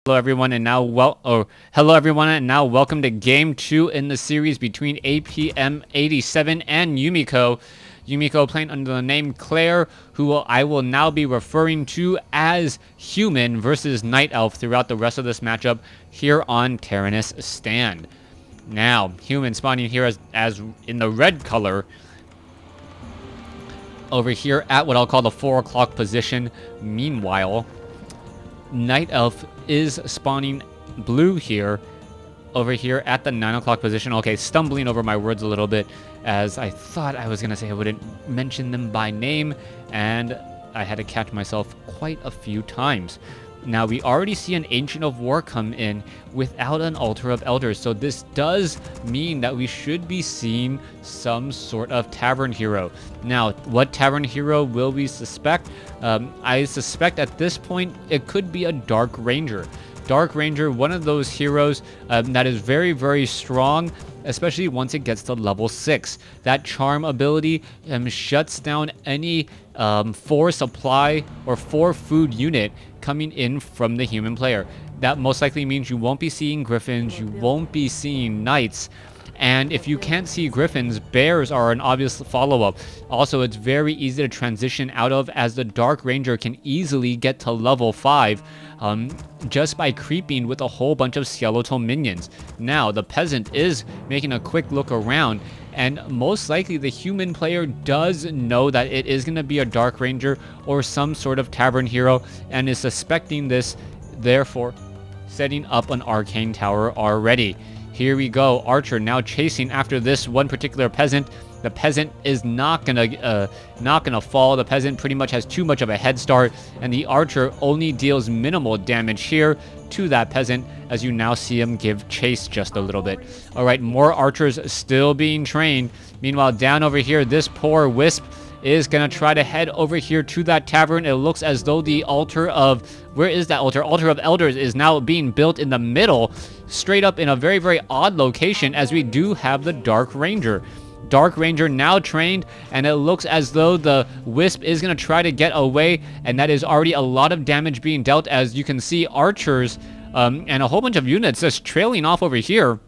Hello everyone, and now welcome to game 2 in the series between apm87 and Yumiko. Yumiko playing under the name Claire, who I will now be referring to as Human versus Night Elf throughout the rest of this matchup here on Tyrannus Stand. Now, Human spawning here as in the red color over here at what I'll call the 4 o'clock position. Meanwhile, Night Elf is spawning blue here, over here at the 9 o'clock position. Okay, stumbling over my words a little bit, as I thought I was going to say I wouldn't mention them by name, and I had to catch myself quite a few times. Now, we already see an Ancient of War come in without an Altar of Elders, so this does mean that we should be seeing some sort of Tavern Hero. Now, what Tavern Hero will we suspect? I suspect at this point it could be a Dark Ranger. Dark Ranger, one of those heroes that is very, very strong, especially once it gets to level 6. That charm ability shuts down any 4 supply or 4 food unit coming in from the human player. That most likely means you won't be seeing griffins, you won't be seeing knights, and if you can't see griffins, bears are an obvious follow-up. Also, it's very easy to transition out of, as the Dark Ranger can easily get to level 5 just by creeping with a whole bunch of skeletal minions. Now, the peasant is making a quick look around, and most likely the human player does know that it is going to be a Dark Ranger or some sort of Tavern Hero, and is suspecting this, therefore setting up an Arcane Tower already. Here we go, Archer now chasing after this one particular peasant. The peasant is not gonna fall. The peasant pretty much has too much of a head start, and the Archer only deals minimal damage here to that peasant, as you now see him give chase just a little bit. All right, more archers still being trained. Meanwhile, down over here, this poor Wisp is gonna try to head over here to that tavern. It looks as though the altar of, where is that altar? Altar of Elders is now being built in the middle, straight up in a very, very odd location, as we do have the Dark Ranger. Dark Ranger now trained, and it looks as though the Wisp is going to try to get away, and that is already a lot of damage being dealt, as you can see archers and a whole bunch of units just trailing off over here.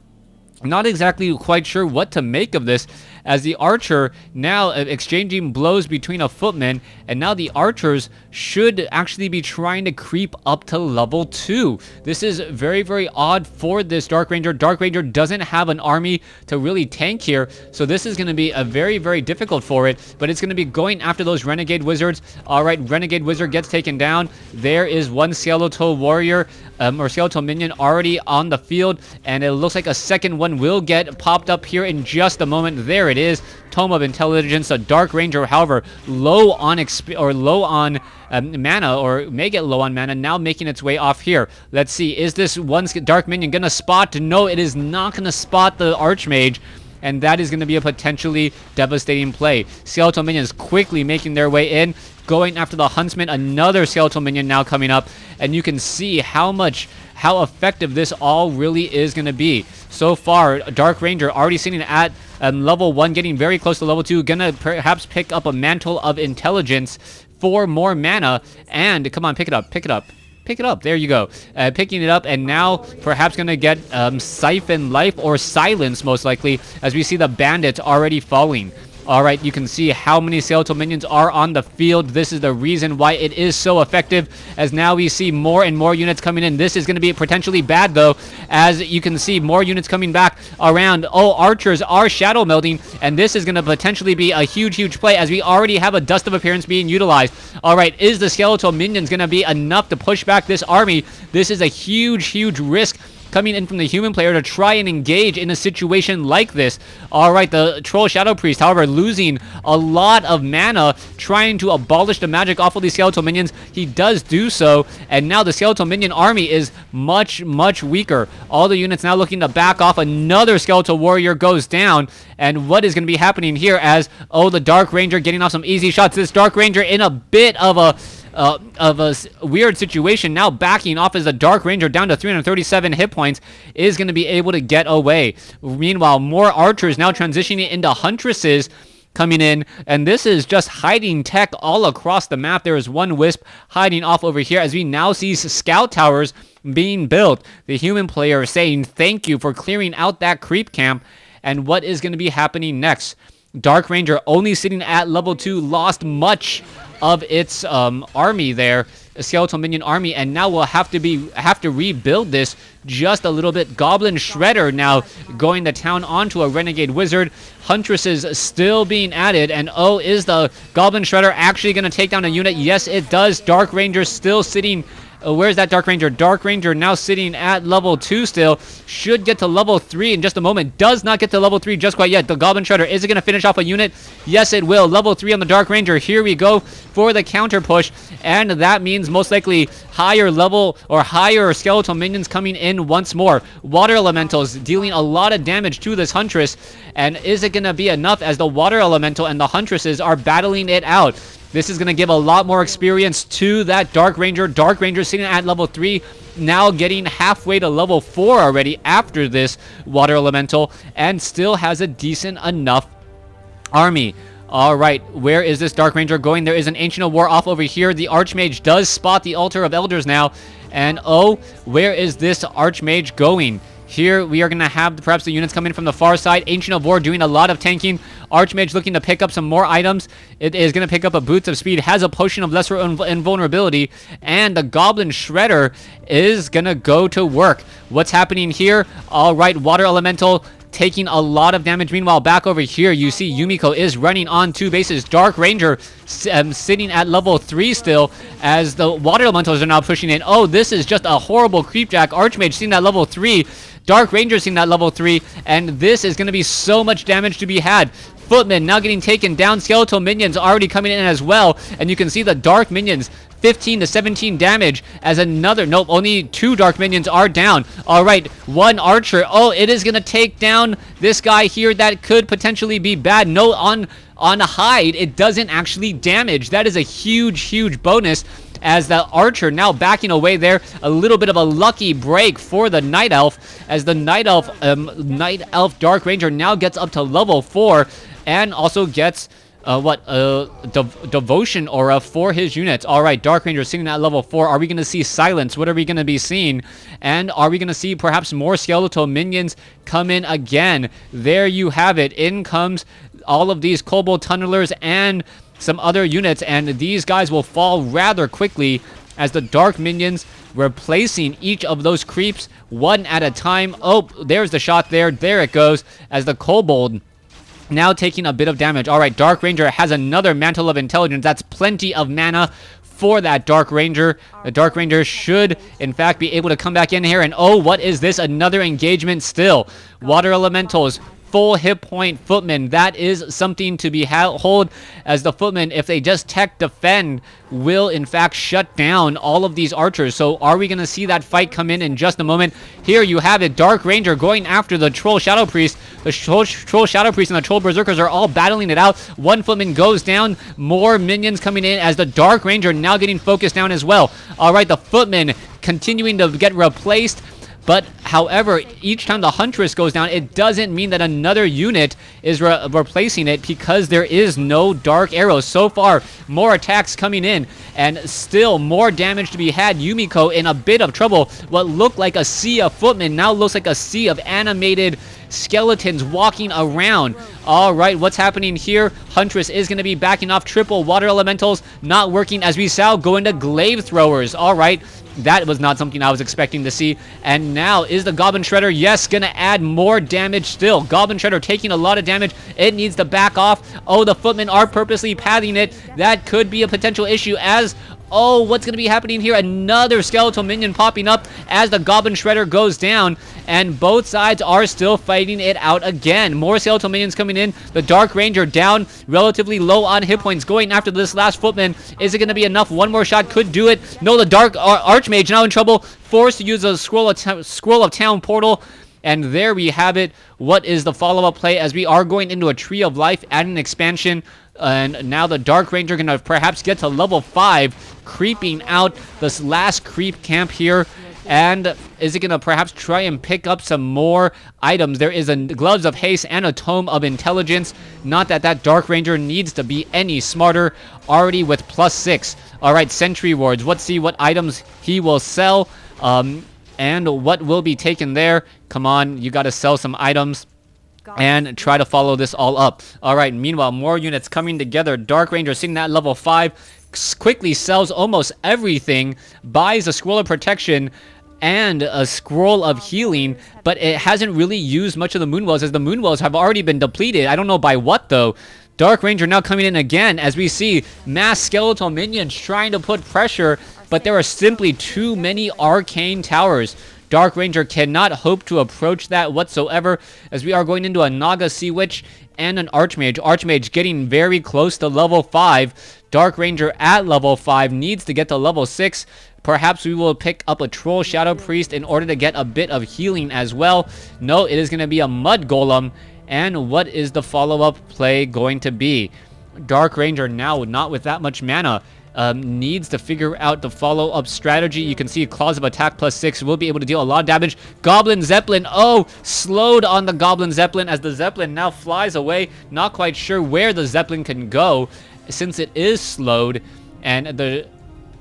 Not exactly quite sure what to make of this, as the Archer now exchanging blows between a footman, and now the archers should actually be trying to creep up to level 2. This is very, very odd for this Dark Ranger. Dark Ranger doesn't have an army to really tank here, so this is going to be a very, very difficult for it, but it's going to be going after those Renegade Wizards. All right, Renegade Wizard gets taken down. There is one Skeletal Warrior or Skeletal Minion already on the field, and it looks like a second one will get popped up here in just a moment. There it is, Tome of Intelligence. A Dark Ranger, however, low on mana, or may get low on mana, now making its way off here. Let's see, is this one Dark Minion gonna spot? No, it is not gonna spot the Archmage, and that is going to be a potentially devastating play. Skeletal Minions quickly making their way in, going after the Huntsman. Another Skeletal Minion now coming up, and you can see how effective this all really is going to be. So far, Dark Ranger already sitting at level 1, getting very close to level 2, gonna perhaps pick up a Mantle of Intelligence for more mana, and come on, pick it up. Pick it up. There you go. Picking it up, and now perhaps going to get Siphon Life or Silence, most likely, as we see the bandits already falling. All right, you can see how many Skeletal Minions are on the field. This is the reason why it is so effective, as now we see more and more units coming in. This is going to be potentially bad, though, as you can see more units coming back around. Oh, archers are shadow melding, and this is going to potentially be a huge, huge play, as we already have a Dust of Appearance being utilized. All right, is the Skeletal Minions going to be enough to push back this army? This is a huge, huge risk coming in from the human player to try and engage in a situation like this. All right, the Troll Shadow Priest, however, losing a lot of mana, trying to abolish the magic off of these Skeletal Minions. He does do so, and now the Skeletal Minion army is much, much weaker. All the units now looking to back off. Another Skeletal Warrior goes down, and what is going to be happening here, as, oh, the Dark Ranger getting off some easy shots. This Dark Ranger in a bit of a weird situation, now backing off, as the Dark Ranger, down to 337 hit points, is going to be able to get away. Meanwhile, more archers now transitioning into Huntresses, coming in, and this is just hiding tech all across the map. There is one Wisp hiding off over here, as we now see scout towers being built. The human player saying thank you for clearing out that creep camp. And what is going to be happening next? Dark Ranger, only sitting at level 2, lost much of its army there, a skeletal minion army, and now we'll have to rebuild this just a little bit. Goblin Shredder now going to town onto a Renegade Wizard. Huntresses still being added, and oh, is the Goblin Shredder actually going to take down a unit? Yes, it does. Dark Ranger still sitting. Where's that Dark Ranger? Dark Ranger now sitting at level 2 still. Should get to level 3 in just a moment. Does not get to level 3 just quite yet. The Goblin Shredder, is it going to finish off a unit? Yes, it will. Level 3 on the Dark Ranger. Here we go for the counter push. And that means most likely higher level or higher skeletal minions coming in once more. Water Elementals dealing a lot of damage to this Huntress. And is it going to be enough as the Water Elemental and the Huntresses are battling it out? This is going to give a lot more experience to that Dark Ranger. Dark Ranger sitting at level 3, now getting halfway to level 4 already after this Water Elemental, and still has a decent enough army. All right, where is this Dark Ranger going? There is an Ancient of War off over here. The Archmage does spot the Altar of Elders now. And oh, where is this Archmage going? Here we are going to have perhaps the units coming from the far side. Ancient of War doing a lot of tanking. Archmage looking to pick up some more items. It is going to pick up a Boots of Speed. Has a Potion of Lesser Invulnerability. And the Goblin Shredder is going to go to work. What's happening here? All right, Water Elemental taking a lot of damage. Meanwhile, back over here, you see Yumiko is running on 2 bases. Dark Ranger sitting at level 3 still as the Water Elementals are now pushing in. Oh, this is just a horrible creepjack. Archmage sitting at level 3. Dark Ranger sitting at level 3. And this is going to be so much damage to be had. Footmen now getting taken down. Skeletal minions already coming in as well. And you can see the Dark Minions 15 to 17 damage as another. Nope, only 2 Dark Minions are down. All right, 1 Archer. Oh, it is going to take down this guy here. That could potentially be bad. No, on hide, it doesn't actually damage. That is a huge bonus as the Archer now backing away there. A little bit of a lucky break for the Night Elf as the Night Elf Dark Ranger now gets up to level 4 and also gets devotion aura for his units. All right, Dark Ranger sitting at level 4. Are we going to see silence? What are we going to be seeing? And are we going to see perhaps more skeletal minions come in again? There you have it. In comes all of these Kobold Tunnelers and some other units, and these guys will fall rather quickly as the Dark Minions replacing each of those creeps one at a time. Oh, there's the shot there. There it goes as the Kobold now taking a bit of damage. All right, Dark Ranger has another Mantle of Intelligence. That's plenty of mana for that Dark Ranger. The Dark Ranger should, in fact, be able to come back in here. And oh, what is this? Another engagement still. Water Elementals. Full hit point Footmen. That is something to behold as the Footmen, if they just tech defend, will in fact shut down all of these archers. So are we going to see that fight come in just a moment? Here you have it. Dark Ranger going after the Troll Shadow Priest. The Troll Shadow Priest and the Troll Berserkers are all battling it out. 1 Footman goes down. More minions coming in as the Dark Ranger now getting focused down as well. All right, the Footmen continuing to get replaced. But, however, each time the Huntress goes down, it doesn't mean that another unit is replacing it because there is no Dark Arrows. So far, more attacks coming in and still more damage to be had. Yumiko in a bit of trouble. What looked like a sea of footmen now looks like a sea of animated skeletons walking around. All right, what's happening here? Huntress is going to be backing off. Triple Water Elementals not working as we saw go into Glaive Throwers. All right. That was not something I was expecting to see. And now, is the Goblin Shredder, yes, going to add more damage still. Goblin Shredder taking a lot of damage. It needs to back off. Oh, the Footmen are purposely pathing it. That could be a potential issue as... Oh, what's going to be happening here? Another skeletal minion popping up as the Goblin Shredder goes down. And both sides are still fighting it out again. More skeletal minions coming in. The Dark Ranger down, relatively low on hit points, going after this last Footman. Is it going to be enough? One more shot could do it. No, the Dark Archmage now in trouble. Forced to use a Scroll of Town portal. And there we have it. What is the follow-up play as we are going into a Tree of Life and an expansion? And now the Dark Ranger gonna perhaps get to level 5, creeping out this last creep camp here. And is it going to perhaps try and pick up some more items? There is a Gloves of Haste and a Tome of Intelligence. Not that that Dark Ranger needs to be any smarter. Already with +6. All right, Sentry Wards. Let's see what items he will sell. And what will be taken there. Come on, you got to sell some items and try to follow this all up. All right, meanwhile, more units coming together. Dark Ranger sitting at level 5. Quickly sells almost everything. Buys a Scroll of Protection and a Scroll of Healing, but it hasn't really used much of the Moonwells, as the Moonwells have already been depleted. I don't know by what, though. Dark Ranger now coming in again, as we see mass skeletal minions trying to put pressure, but there are simply too many arcane towers. Dark Ranger cannot hope to approach that whatsoever, as we are going into a Naga Sea Witch and an Archmage. Archmage getting very close to level 5. Dark Ranger at level 5 needs to get to level 6. Perhaps we will pick up a Troll Shadow Priest in order to get a bit of healing as well. No, it is going to be a Mud Golem. And what is the follow-up play going to be? Dark Ranger now, not with that much mana, needs to figure out the follow-up strategy. You can see Claws of Attack +6 will be able to deal a lot of damage. Goblin Zeppelin, oh, slowed on the Goblin Zeppelin, as the Zeppelin now flies away. Not quite sure where the Zeppelin can go since it is slowed. And the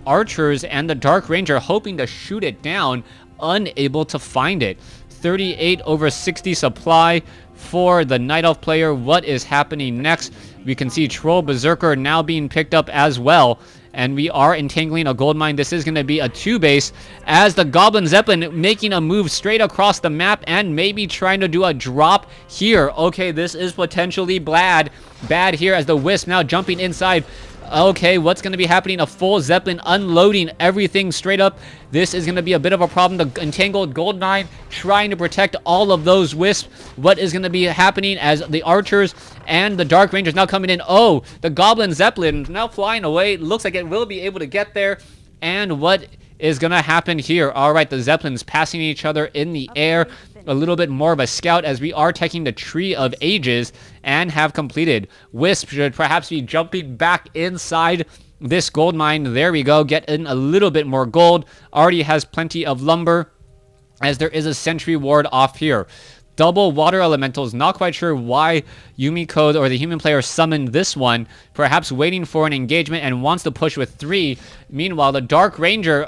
archers and the Dark Ranger hoping to shoot it down, unable to find it. 38/60 supply for the Night Elf player. What is happening next? We can see Troll Berserker now being picked up as well. And we are entangling a gold mine. This is going to be a 2-base, as the Goblin Zeppelin making a move straight across the map and maybe trying to do a drop here. Okay, this is potentially bad here, as the Wisp now jumping inside. Okay, what's going to be happening? A full Zeppelin unloading everything straight up. This is going to be a bit of a problem. The entangled gold mine trying to protect all of those wisps. What is going to be happening as the archers and the Dark Rangers now coming in? Oh, the Goblin Zeppelin now flying away. Looks like it will be able to get there. And what is going to happen here? All right, the Zeppelins passing each other in the air. A little bit more of a scout, as we are taking the Tree of Ages and have completed. Wisp should perhaps be jumping back inside this gold mine. There we go. Get in a little bit more gold. Already has plenty of lumber, as there is a sentry ward off here. Double water elementals. Not quite sure why Yumiko or the human player summoned this one. Perhaps waiting for an engagement and wants to push with 3. Meanwhile, the Dark Ranger,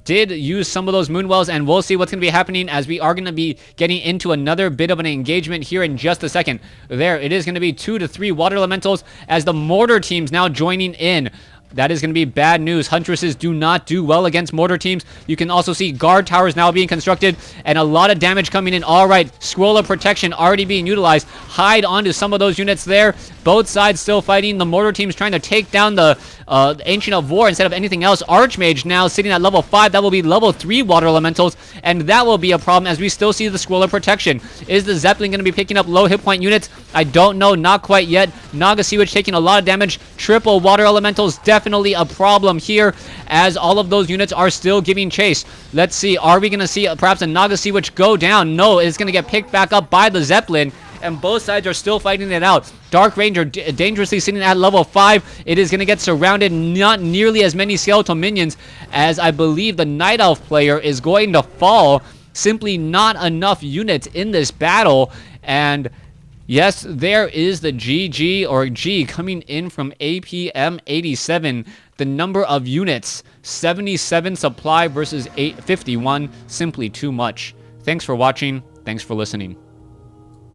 did use some of those Moonwells, and we'll see what's going to be happening, as we are going to be getting into another bit of an engagement here in just a second. There, it is going to be 2 to 3 water elementals, as the mortar teams now joining in. That is going to be bad news. Huntresses do not do well against mortar teams. You can also see guard towers now being constructed, and a lot of damage coming in. All right, Scroll of Protection already being utilized. Hide onto some of those units there. Both sides still fighting. The mortar teams trying to take down the Ancient of War instead of anything else. Archmage now sitting at level 5. That will be level 3 water elementals, and that will be a problem, as we still see the Scroll of Protection. Is the Zeppelin going to be picking up low hit point units? I don't know. Not quite yet. Naga Sea Witch taking a lot of damage. Triple water elementals, definitely a problem here, as all of those units are still giving chase. Let's see. Are we going to see perhaps a Naga Sea Witch go down? No, it's going to get picked back up by the Zeppelin, and both sides are still fighting it out. Dark Ranger dangerously sitting at level 5. It is going to get surrounded. Not nearly as many skeletal minions, as I believe the Night Elf player is going to fall. Simply not enough units in this battle. And yes, there is the GG or G coming in from apm87. The number of units, 77 supply versus 51. Simply too much. Thanks for watching. Thanks for listening.